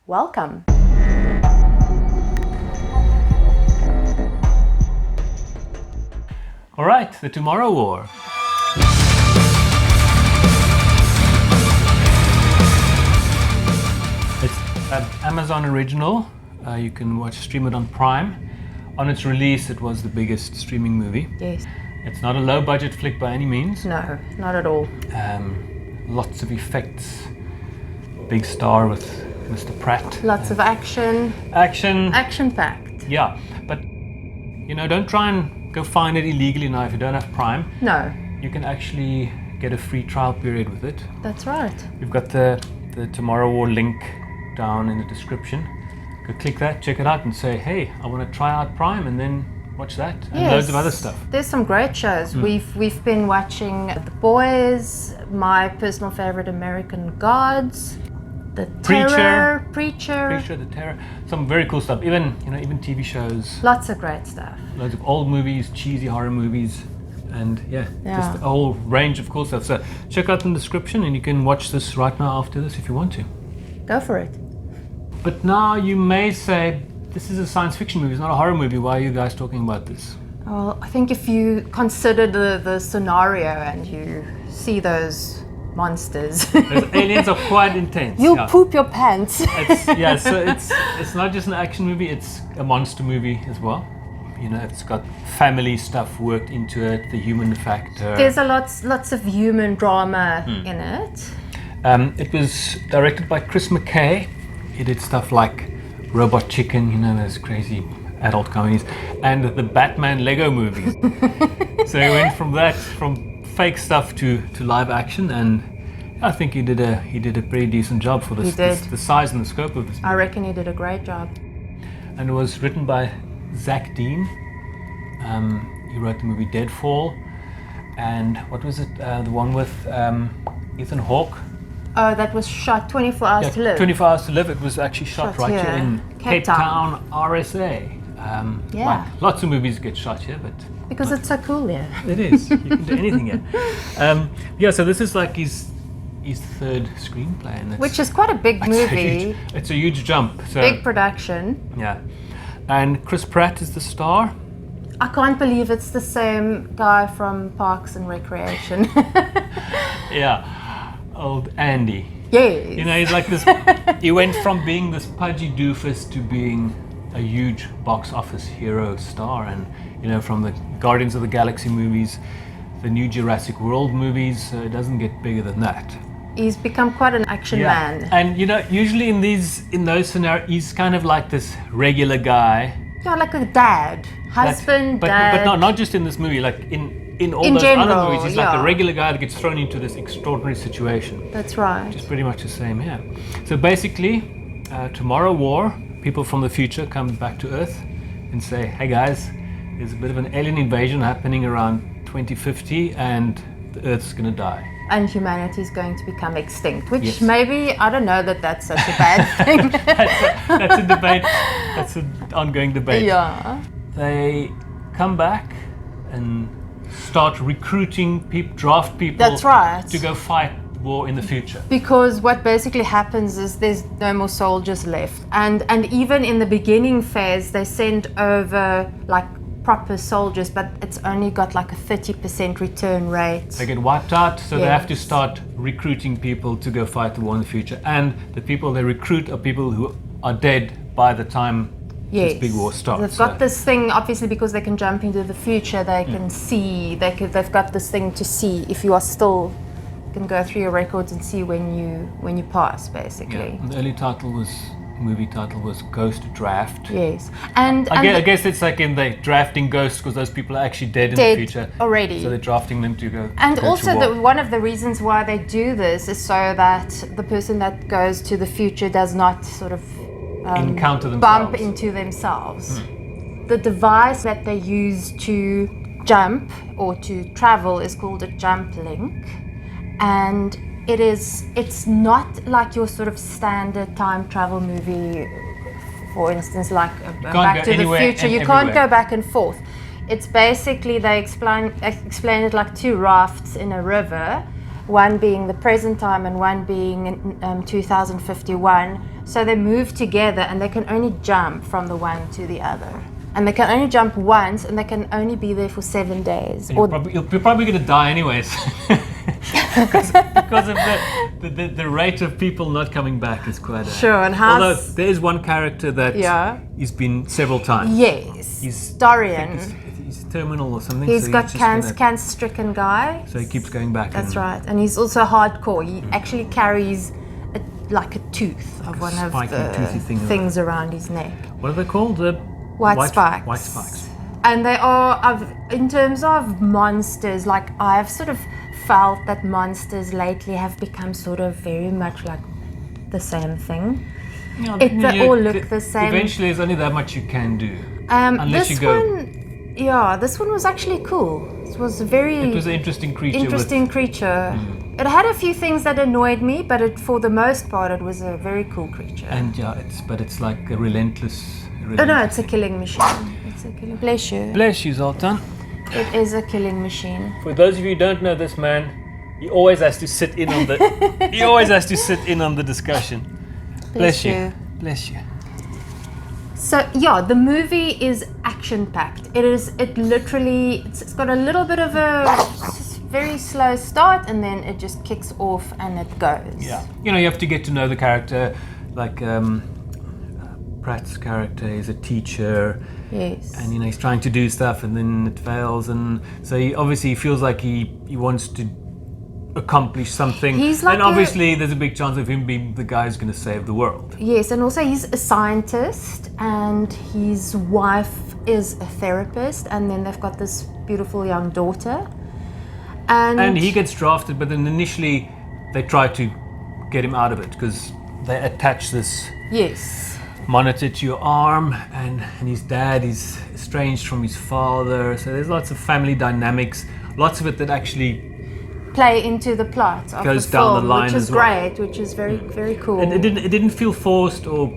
Welcome. All right, The Tomorrow War. It's an Amazon original. You can stream it on Prime. On its release, it was the biggest streaming movie. Yes. It's not a low-budget flick by any means. No, not at all. Lots of effects. Big star with Mr. Pratt. Lots of action. Action-packed. Yeah, but don't try and go find it illegally now if you don't have Prime. No. You can actually get a free trial period with it. That's right. We've got the Tomorrow War link down in the description. Go click that, check it out, and say, hey, I want to try out Prime, and then watch that and loads of other stuff. There's some great shows. We've been watching The Boys, my personal favorite, American Gods, The Terror, Preacher, The Terror. Some very cool stuff. Even TV shows. Lots of great stuff. Loads of old movies, cheesy horror movies, and just a whole range of cool stuff. So check out in the description, and you can watch this right now after this if you want to. Go for it. But now you may say, this is a science fiction movie, it's not a horror movie. Why are you guys talking about this? Well, I think if you consider the scenario and you see those monsters, those aliens are quite intense. You'll poop your pants. So it's not just an action movie, it's a monster movie as well. It's got family stuff worked into it, the human factor. There's lots of human drama in it. It was directed by Chris Pratt. He did stuff like Robot Chicken, those crazy adult comedies, and the Batman Lego movies. So he went from fake stuff to live action, and I think he did a pretty decent job for this. The size and the scope of this movie. I reckon he did a great job. And it was written by Zach Dean. He wrote the movie Deadfall, and what was it? The one with Ethan Hawke. Oh, that was shot 24 Hours to Live. 24 Hours to Live. It was actually shot right here in Cape Town, RSA. Lots of movies get shot here, but because it's so cool here. It is. You can do anything here. So this is like his third screenplay, and which is quite a big movie. It's a huge jump. So, big production. Yeah, and Chris Pratt is the star. I can't believe it's the same guy from Parks and Recreation. Yeah. Old Andy. Yes. He's like this. He went from being this pudgy doofus to being a huge box office hero star, and from the Guardians of the Galaxy movies, the new Jurassic World movies. It doesn't get bigger than that. He's become quite an action man. And usually in those scenarios, he's kind of like this regular guy. Yeah, like a dad, husband, dad. But not just in this movie. Like in all those other movies, he's like the regular guy that gets thrown into this extraordinary situation. That's right. Which is pretty much the same here. So basically, Tomorrow War, people from the future come back to Earth and say, hey guys, there's a bit of an alien invasion happening around 2050 and the Earth's going to die. And humanity is going to become extinct, which maybe, I don't know that's such a bad thing. that's a debate. That's an ongoing debate. Yeah. They come back and start recruiting people, draft people. That's right. To go fight war in the future. Because what basically happens is there's no more soldiers left. And even in the beginning phase, they send over like proper soldiers, but it's only got like a 30% return rate. They get wiped out, so they have to start recruiting people to go fight the war in the future. And the people they recruit are people who are dead by the time this big war starts. They've got this thing, obviously, because they can jump into the future, they can see, they've got this thing to see if you are still, you can go through your records and see when you pass, basically. Yeah. And the early movie title was Ghost Draft. Yes. And I guess it's like in the drafting ghosts because those people are actually dead in the future already. So they're drafting them to go. And go also, to war. one of the reasons why they do this is so that the person that goes to the future does not sort of encounter themselves. Bump into themselves. The device that they use to jump or to travel is called a jump link, and it's not like your sort of standard time travel movie, for instance, like Back to the Future. You can't go back and forth. It's basically, they explain it like two rafts in a river, one being the present time and one being 2051. So they move together and they can only jump from the one to the other. And they can only jump once and they can only be there for 7 days. You're probably going to die anyways. because of the rate of people not coming back is quite a... Sure, and although there is one character that he's been several times. Yes, He's Dorian. He's terminal or something. He's so got just cancer-stricken guy. So he keeps going back. That's right, and he's also hardcore. He actually carries like a tooth of one of the things around his neck. What are they called? The white spikes. White spikes. And they are, in terms of monsters, like I've sort of felt that monsters lately have become sort of very much like the same thing. Yeah, they all look the same. Eventually, there's only that much you can do. Unless you go. This one was actually cool. It was an interesting creature. It had a few things that annoyed me, but for the most part, it was a very cool creature. And it's like a relentless. Oh no, it's a killing machine. It's a killing. Bless you. Bless you, Zoltan. It is a killing machine. For those of you who don't know this man, he always has to sit in on the. He always has to sit in on the discussion. Bless you. Bless you. So yeah, the movie is action-packed. It's got a little bit of a very slow start, and then it just kicks off and it goes. Yeah, you have to get to know the character. Like Pratt's character is a teacher. Yes. And he's trying to do stuff, and then it fails, and so he obviously feels like he wants to accomplish something. And obviously there's a big chance of him being the guy who's going to save the world. Yes, and also he's a scientist, and his wife is a therapist, and then they've got this beautiful young daughter. And he gets drafted, but then initially they try to get him out of it because they attach this monitor to your arm, and his dad is estranged from his father, so there's lots of family dynamics, lots of it that actually play into the plot of goes the down film, the line which is as well. great, which is very very cool. And it didn't feel forced or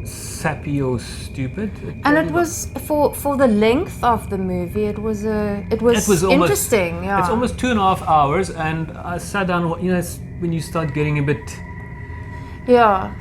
sappy or stupid. It was for the length of the movie. It was interesting. Yeah. It's almost 2.5 hours, and I sat down. When you start getting a bit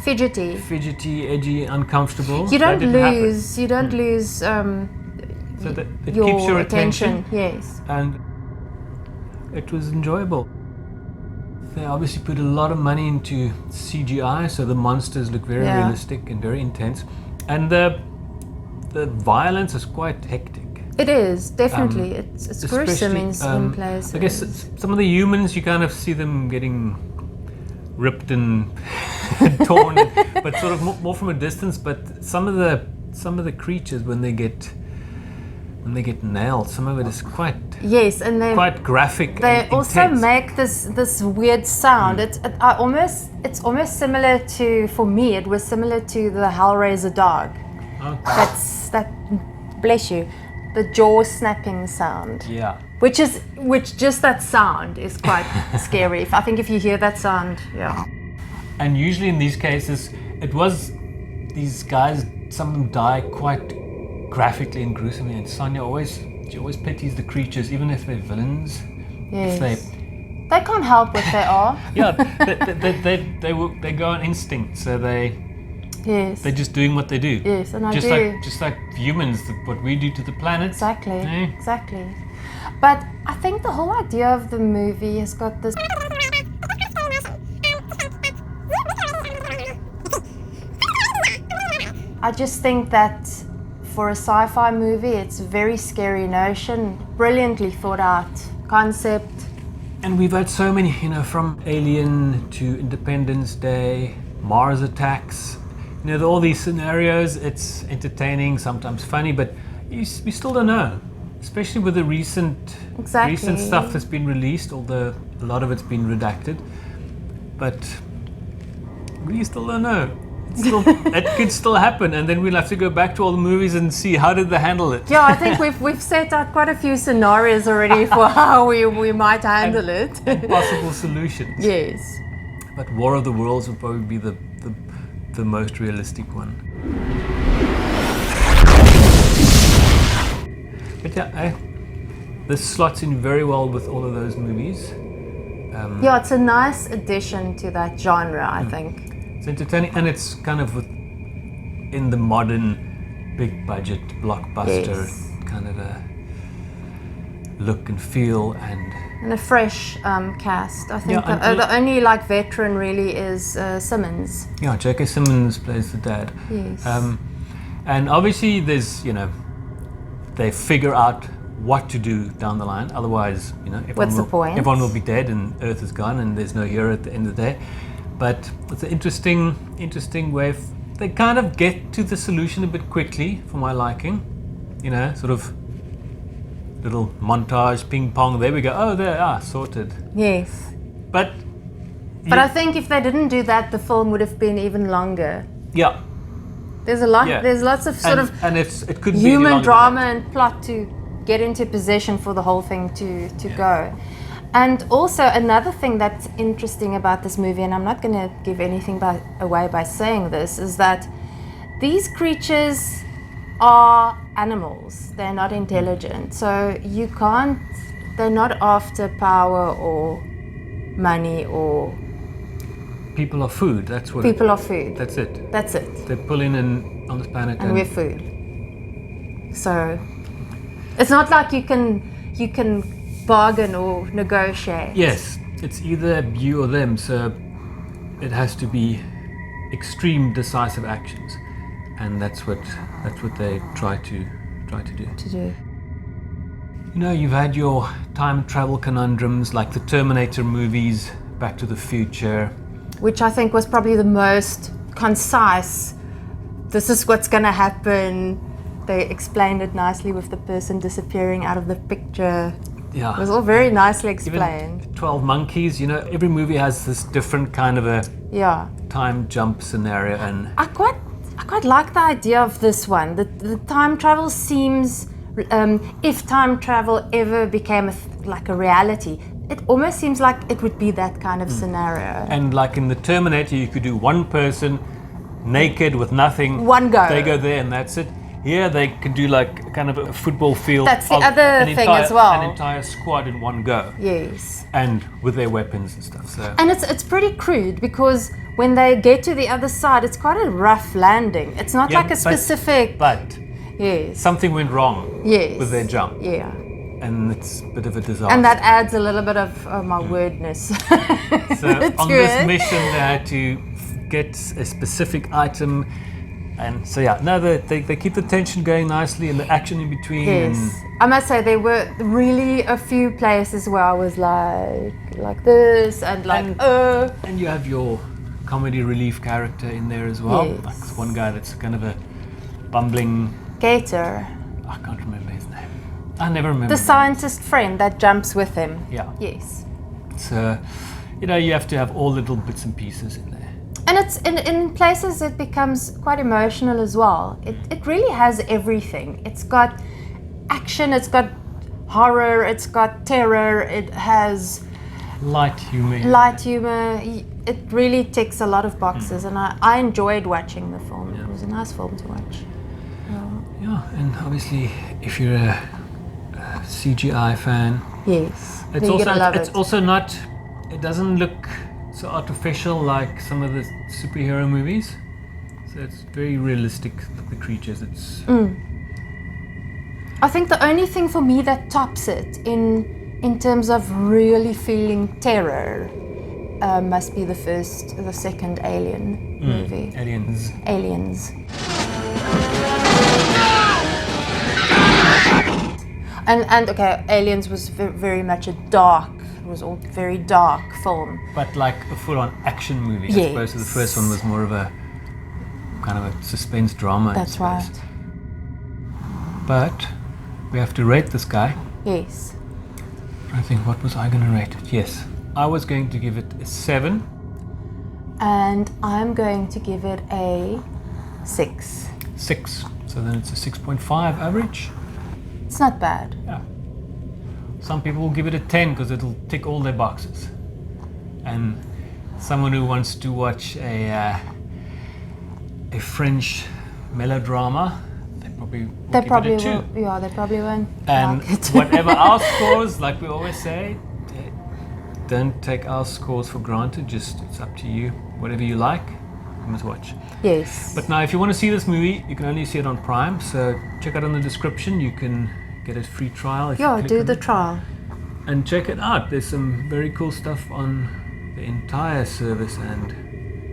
fidgety, edgy, uncomfortable. You don't lose. You don't lose. So that it keeps your attention. Yes. And it was enjoyable. They obviously put a lot of money into CGI, so the monsters look very realistic and very intense, and the violence is quite hectic. It is definitely. It's gruesome in places. I guess some of the humans, you kind of see them getting ripped and torn, but sort of more from a distance. But some of the creatures, when they get nailed, some of it is quite quite graphic. They and also intense. make this weird sound. It's almost similar to, for me, it was similar to the Hellraiser dog. Okay. Bless you, the jaw snapping sound. Yeah. Which just that sound is quite scary. I think if you hear that sound, And usually in these cases, it was these guys. Some of them die quite graphically and gruesomely, and Sonja always pities the creatures, even if they're villains. Yes. They can't help what they are. They go on instinct, so they're just doing what they do. Yes, and just like humans, what we do to the planet. Exactly. Exactly. But I think the whole idea of the movie has got this. I just think that for a sci-fi movie, it's a very scary notion, brilliantly thought out concept. And we've had so many, from Alien to Independence Day, Mars Attacks. All these scenarios, it's entertaining, sometimes funny, but we still don't know. Especially with the recent stuff that's been released, although a lot of it's been redacted. But we still don't know. It could still happen, and then we'll have to go back to all the movies and see how did they handle it. Yeah, I think we've set out quite a few scenarios already for how we might handle it. And possible solutions. Yes. But War of the Worlds will probably be the most realistic one. But this slots in very well with all of those movies. It's a nice addition to that genre, I think. It's entertaining, and it's kind of in the modern big budget blockbuster kind of a look and feel, and a fresh cast. I think Yeah, the only like veteran really is Simmons. yeah, J.K. Simmons plays the dad. Yes. And obviously there's, they figure out what to do down the line. Otherwise, What's the point? Everyone will be dead and Earth is gone and there's no hero at the end of the day. But it's an interesting way. They kind of get to the solution a bit quickly for my liking. Sort of little montage, ping pong. There we go. Oh, there, sorted. Yes. But I think if they didn't do that, the film would have been even longer. Yeah. There's a lot. Yeah. There's lots of sort of and it could be human longer drama than and plot to get into possession for the whole thing to go. And also another thing that's interesting about this movie, and I'm not going to give anything away by saying this, is that these creatures are animals. They're not intelligent. So they're not after power or money or... People are food. That's what. People are food. That's it. That's it. They pull in and on this planet, And we're food. So it's not like you can bargain or negotiate. Yes, it's either you or them. So it has to be extreme, decisive actions, and that's what they try to do. You've had your time travel conundrums like the Terminator movies, Back to the Future. Which I think was probably the most concise. This is what's going to happen. They explained it nicely with the person disappearing out of the picture. Yeah. It was all very nicely explained. Even 12 Monkeys, every movie has this different kind of a time jump scenario. And I quite like the idea of this one. The time travel seems, if time travel ever became a reality, it almost seems like it would be that kind of scenario. And like in the Terminator, you could do one person naked with nothing. One go. They go there and that's it. Here they could do like kind of a football field. That's the other thing as well. An entire squad in one go. Yes. And with their weapons and stuff. So. And it's pretty crude because when they get to the other side, it's quite a rough landing. It's not like a specific... But yes. Something went wrong with their jump. Yeah. And it's a bit of a disaster. And that adds a little bit of my wordness. So on this mission, they had to get a specific item. And so they keep the tension going nicely and the action in between. Yes. And I must say there were really a few places where I was like this and And you have your comedy relief character in there as well. Yes. Like this one guy that's kind of a bumbling... Gator. I can't remember his name. I never remember. The scientist friend that jumps with him. Yeah. Yes. So, you have to have all little bits and pieces in there. And it's in places it becomes quite emotional as well. It really has everything. It's got action, it's got horror, it's got terror, it has light humor. It really ticks a lot of boxes, and I enjoyed watching the film. Yeah. It was a nice film to watch. Yeah, and obviously if you're a CGI fan, yes, it's also not. It doesn't look so artificial like some of the superhero movies. So it's very realistic. The creatures. It's. I think the only thing for me that tops it in terms of really feeling terror must be the second Alien movie. Aliens. And okay, Aliens was very much it was all very dark film. But like a full-on action movie, yes. As opposed to the first one was more of a kind of a suspense drama. That's right. But we have to rate this guy. Yes. I think, what was I going to rate it? Yes, I was going to give it a 7. And I'm going to give it a 6. 6. So then it's a 6.5 average. It's not bad. Yeah. Some people will give it a 10 because it'll tick all their boxes. And someone who wants to watch a French melodrama, they probably give it a 2. Yeah, they probably won't. And like it. Whatever our scores, like we always say, don't take our scores for granted. Just it's up to you. Whatever you like. you must watch. Yes. But now, if you want to see this movie, you can only see it on Prime. So check out in the description. You can get a free trial. If you click do on the it. trial. And check it out. There's some very cool stuff on the entire service, and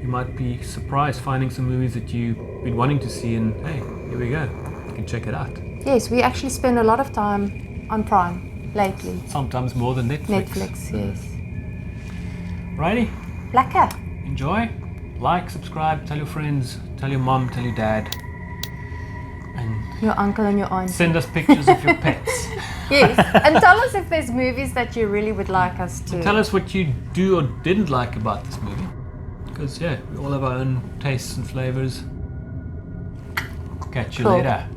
you might be surprised finding some movies that you've been wanting to see, and hey, here we go. You can check it out. Yes, we actually spend a lot of time on Prime lately. Sometimes more than Netflix. Netflix, yes. Righty, Lekker. enjoy, like, subscribe, tell your friends, tell your mom, tell your dad, and Your uncle and your aunt. send us pictures of your pets. Yes, and tell us if there's movies that you really would like us to. Tell us what you do or didn't like about this movie. Because, yeah, we all have our own tastes and flavors. Catch you Cool. later.